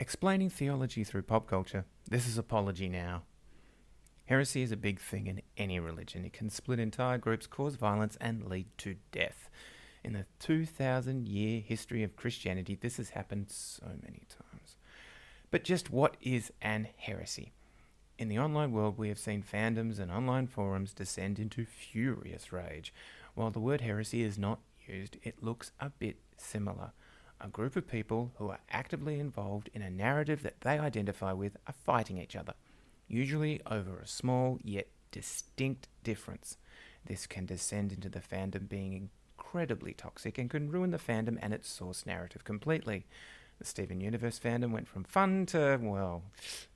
Explaining theology through pop culture. This is Apology Now. Heresy is a big thing in any religion. It can split entire groups, cause violence, and lead to death. In the 2,000-year history of Christianity, this has happened so many times. But just what is an heresy? In the online world, we have seen fandoms and online forums descend into furious rage. While the word heresy is not used, it looks a bit similar. A group of people who are actively involved in a narrative that they identify with are fighting each other, usually over a small yet distinct difference. This can descend into the fandom being incredibly toxic and can ruin the fandom and its source narrative completely. The Steven Universe fandom went from fun to, well,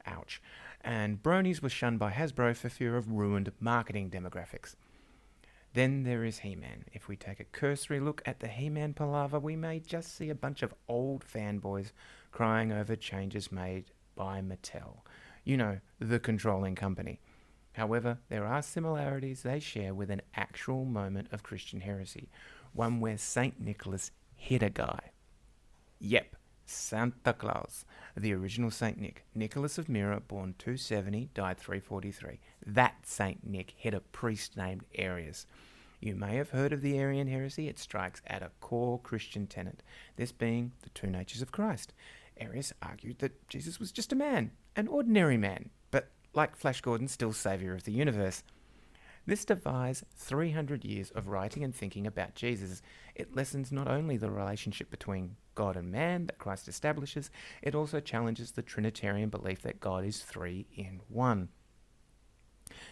ouch. And Bronies was shunned by Hasbro for fear of ruined marketing demographics. Then there is He-Man. If we take a cursory look at the He-Man palaver, we may just see a bunch of old fanboys crying over changes made by Mattel. You know, the controlling company. However, there are similarities they share with an actual moment of Christian heresy, one where St. Nicholas hit a guy. Yep, Santa Claus, the original St. Nick, Nicholas of Myra, born 270, died 343. That St. Nick hit a priest named Arius. You may have heard of the Arian heresy. It strikes at a core Christian tenet, this being the two natures of Christ. Arius argued that Jesus was just a man, an ordinary man, but like Flash Gordon, still saviour of the universe. This defies 300 years of writing and thinking about Jesus. It lessens not only the relationship between God and man that Christ establishes, it also challenges the Trinitarian belief that God is three in one.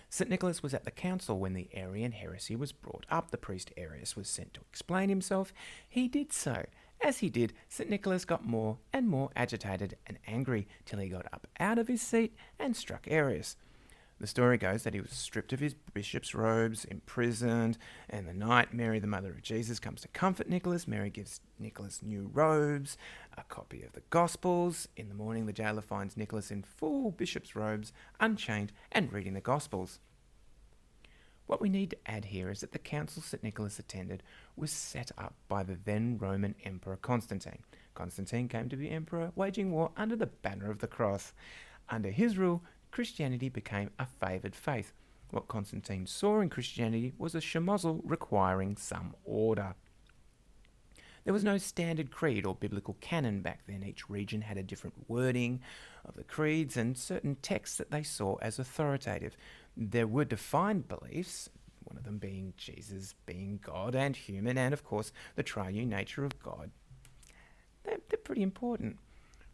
St. Nicholas was at the council when the Arian heresy was brought up. The priest Arius was sent to explain himself. He did so. As he did, St. Nicholas got more and more agitated and angry till he got up out of his seat and struck Arius. The story goes that he was stripped of his bishop's robes, imprisoned, and the night Mary, the mother of Jesus, comes to comfort Nicholas. Mary gives Nicholas new robes, a copy of the Gospels. In the morning, the jailer finds Nicholas in full bishop's robes, unchained, and reading the Gospels. What we need to add here is that the council St. Nicholas attended was set up by the then Roman Emperor Constantine. Constantine came to be emperor, waging war under the banner of the cross. Under his rule, Christianity became a favoured faith. What Constantine saw in Christianity was a schmozzle requiring some order. There was no standard creed or biblical canon back then. Each region had a different wording of the creeds and certain texts that they saw as authoritative. There were defined beliefs, one of them being Jesus being God and human, and of course the triune nature of God. They're pretty important.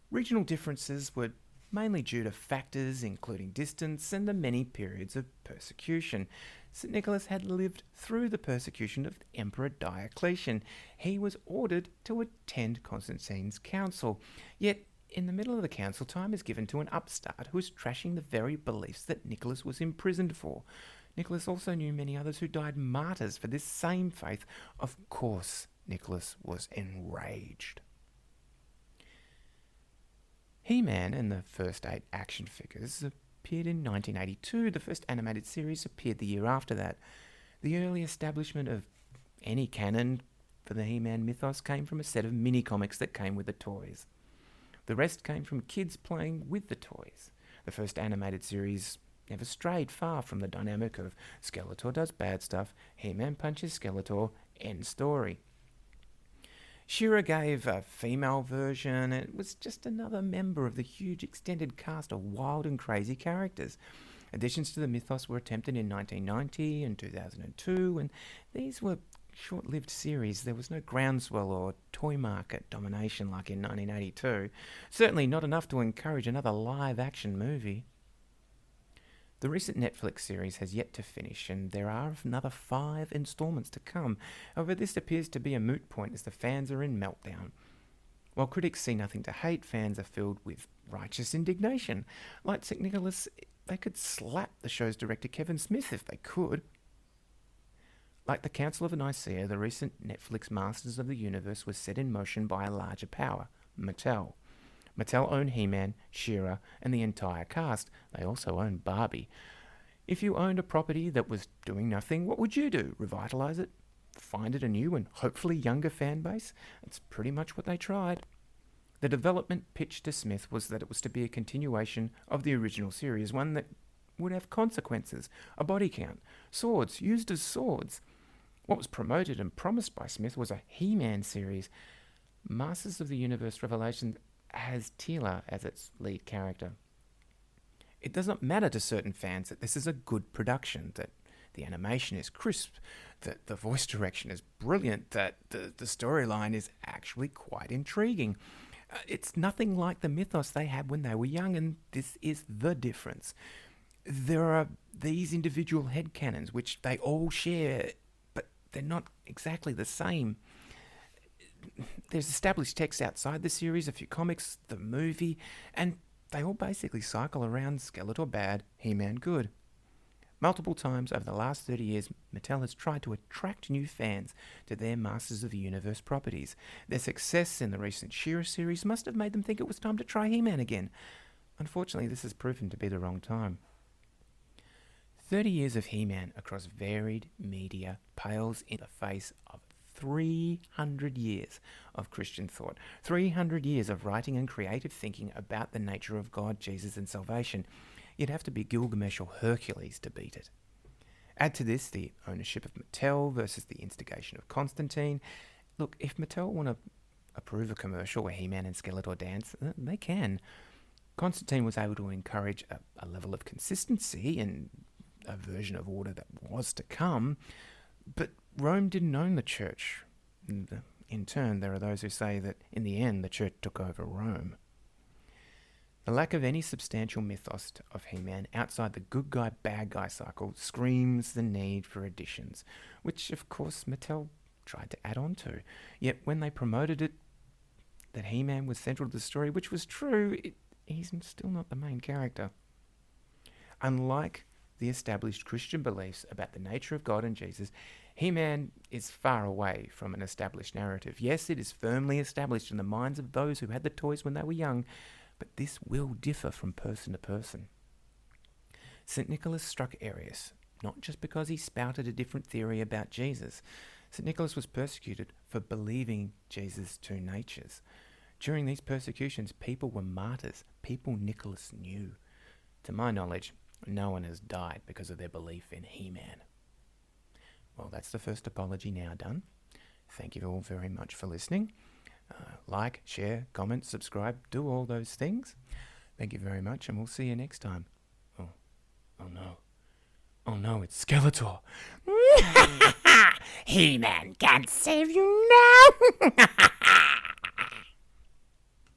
Regional differences were mainly due to factors including distance and the many periods of persecution. St. Nicholas had lived through the persecution of Emperor Diocletian. He was ordered to attend Constantine's council, yet in the middle of the council, time is given to an upstart who is trashing the very beliefs that Nicholas was imprisoned for. Nicholas also knew many others who died martyrs for this same faith. Of course, Nicholas was enraged. He-Man and the first 8 action figures appeared in 1982. The first animated series appeared the year after that. The early establishment of any canon for the He-Man mythos came from a set of mini-comics that came with the toys. The rest came from kids playing with the toys. The first animated series never strayed far from the dynamic of Skeletor does bad stuff, He-Man punches Skeletor, end story. She-Ra gave a female version, and it was just another member of the huge extended cast of wild and crazy characters. Additions to the mythos were attempted in 1990 and 2002, and these were short-lived series. There was no groundswell or toy market domination like in 1982. Certainly not enough to encourage another live-action movie. The recent Netflix series has yet to finish, and there are another 5 installments to come. However, this appears to be a moot point as the fans are in meltdown. While critics see nothing to hate, fans are filled with righteous indignation. Like St. Nicholas, they could slap the show's director Kevin Smith if they could. Like the Council of Nicaea, the recent Netflix Masters of the Universe was set in motion by a larger power, Mattel. Mattel owned He-Man, She-Ra, and the entire cast. They also owned Barbie. If you owned a property that was doing nothing, what would you do? Revitalize it? Find it a new and hopefully younger fan base? That's pretty much what they tried. The development pitch to Smith was that it was to be a continuation of the original series, one that would have consequences, a body count, swords used as swords. What was promoted and promised by Smith was a He-Man series. Masters of the Universe Revelation has Teela as its lead character. It does not matter to certain fans that this is a good production, that the animation is crisp, that the voice direction is brilliant, that the storyline is actually quite intriguing. It's nothing like the mythos they had when they were young, and this is the difference. There are these individual headcanons which they all share, but they're not exactly the same. There's established text outside the series, a few comics, the movie, and they all basically cycle around Skeletor bad, He-Man good. Multiple times over the last 30 years, Mattel has tried to attract new fans to their Masters of the Universe properties. Their success in the recent She-Ra series must have made them think it was time to try He-Man again. Unfortunately, this has proven to be the wrong time. 30 years of He-Man across varied media pales in the face of 300 years of Christian thought, 300 years of writing and creative thinking about the nature of God, Jesus, and salvation. You'd have to be Gilgamesh or Hercules to beat it. Add to this the ownership of Mattel versus the instigation of Constantine. Look, if Mattel want to approve a commercial where He-Man and Skeletor dance, they can. Constantine was able to encourage a level of consistency and a version of order that was to come, but Rome didn't own the church. In turn, there are those who say that in the end the church took over Rome. The lack of any substantial mythos of He-Man outside the good guy, bad guy cycle screams the need for additions, which of course Mattel tried to add on to. Yet when they promoted it, that He-Man was central to the story, which was true, he's still not the main character. Unlike the established Christian beliefs about the nature of God and Jesus, He-Man is far away from an established narrative. Yes, it is firmly established in the minds of those who had the toys when they were young, but this will differ from person to person. St. Nicholas struck Arius, not just because he spouted a different theory about Jesus. St. Nicholas was persecuted for believing Jesus' two natures. During these persecutions, people were martyrs, people Nicholas knew. To my knowledge, no one has died because of their belief in He-Man. Well, that's the first apology now done. Thank you all very much for listening. Like, share, comment, subscribe, do all those things. Thank you very much, and we'll see you next time. Oh no, it's Skeletor. He-Man can't save you now.